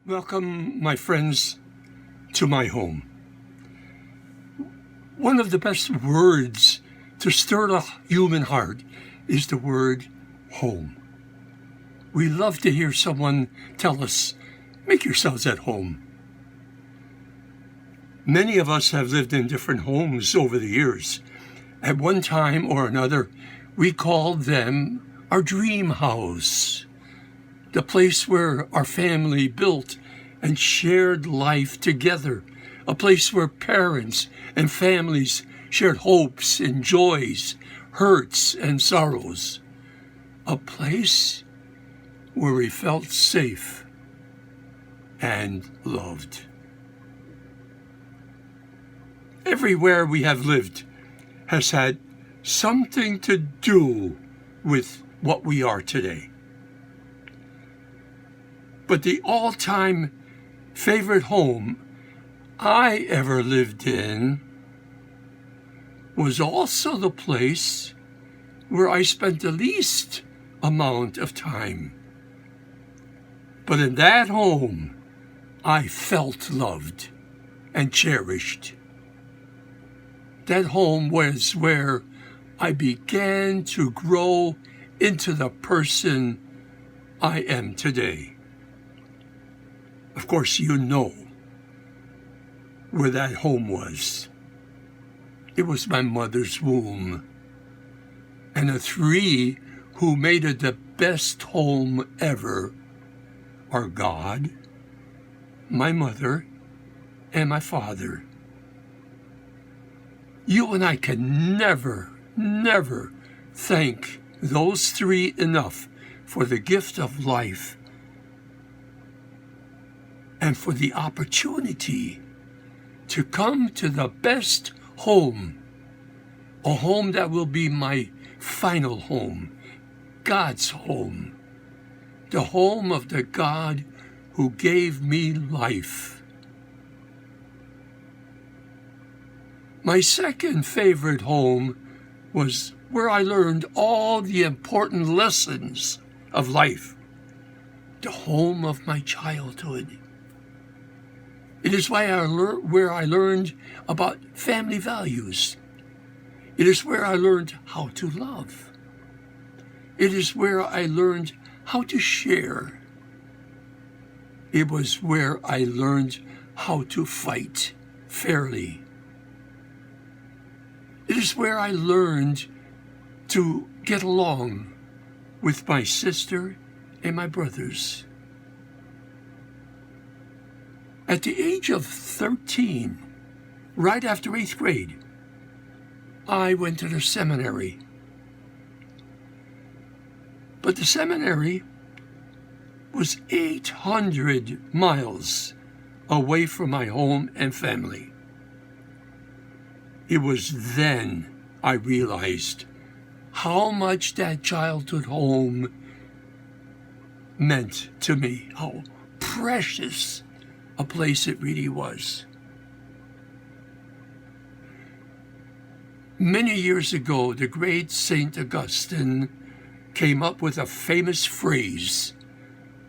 Welcome, my friends, to my home. One of the best words to stir the human heart is the word home. We love to hear someone tell us, make yourselves at home. Many of us have lived in different homes over the years. At one time or another, we called them our dream house, the place where our family built and shared life together, a place where parents and families shared hopes and joys, hurts and sorrows, a place where we felt safe and loved. Everywhere we have lived has had something to do with what we are today. But the all-time favorite home I ever lived in was also the place where I spent the least amount of time. But in that home, I felt loved and cherished. That home was where I began to grow into the person I am today. Of course, you know where that home was. It was my mother's womb. And the three who made it the best home ever are God, my mother, and my father. You and I can never thank those three enough for the gift of life and for the opportunity to come to the best home, a home that will be my final home, God's home, the home of the God who gave me life. My second favorite home was where I learned all the important lessons of life, the home of my childhood. It is where I learned about family values. It is where I learned how to love. It is where I learned how to share. It was where I learned how to fight fairly. It is where I learned to get along with my sister and my brothers. At the age of 13, right after 8th grade, I went to the seminary. But the seminary was 800 miles away from my home and family. It was then I realized how much that childhood home meant to me, how precious a place it really was. Many years ago, the great Saint Augustine came up with a famous phrase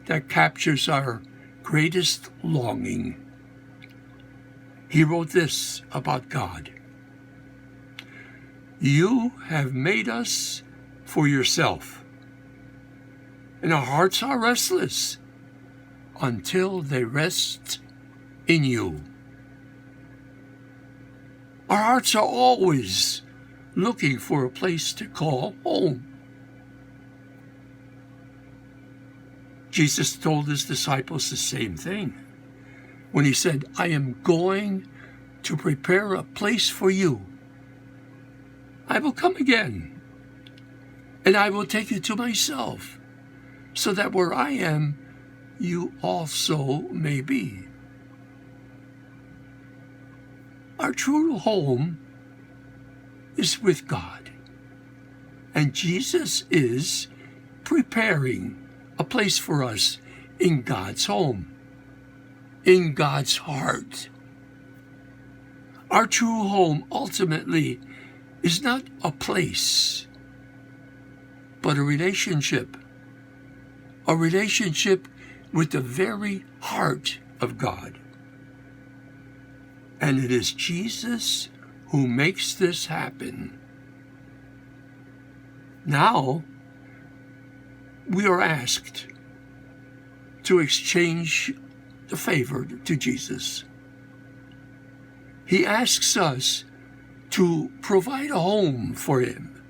that captures our greatest longing. He wrote this about God: "You have made us for yourself, and our hearts are restless until they rest in you." Our hearts are always looking for a place to call home. Jesus told his disciples the same thing when he said, "I am going to prepare a place for you. I will come again, and I will take you to myself, so that where I am, you also may be." Our true home is with God, and Jesus is preparing a place for us in God's home, in God's heart. Our true home ultimately is not a place, but a relationship with the very heart of God. And it is Jesus who makes this happen. Now, we are asked to exchange the favor to Jesus. He asks us to provide a home for him.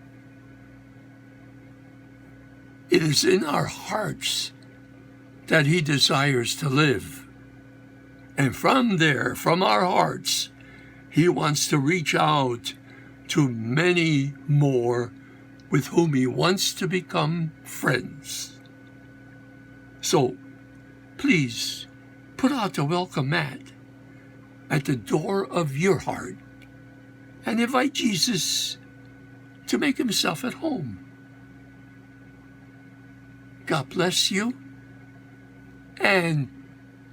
It is in our hearts that he desires to live. And from there, from our hearts, he wants to reach out to many more with whom he wants to become friends. So, please put out the welcome mat at the door of your heart and invite Jesus to make himself at home. God bless you, and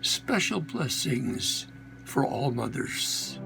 special blessings for all mothers.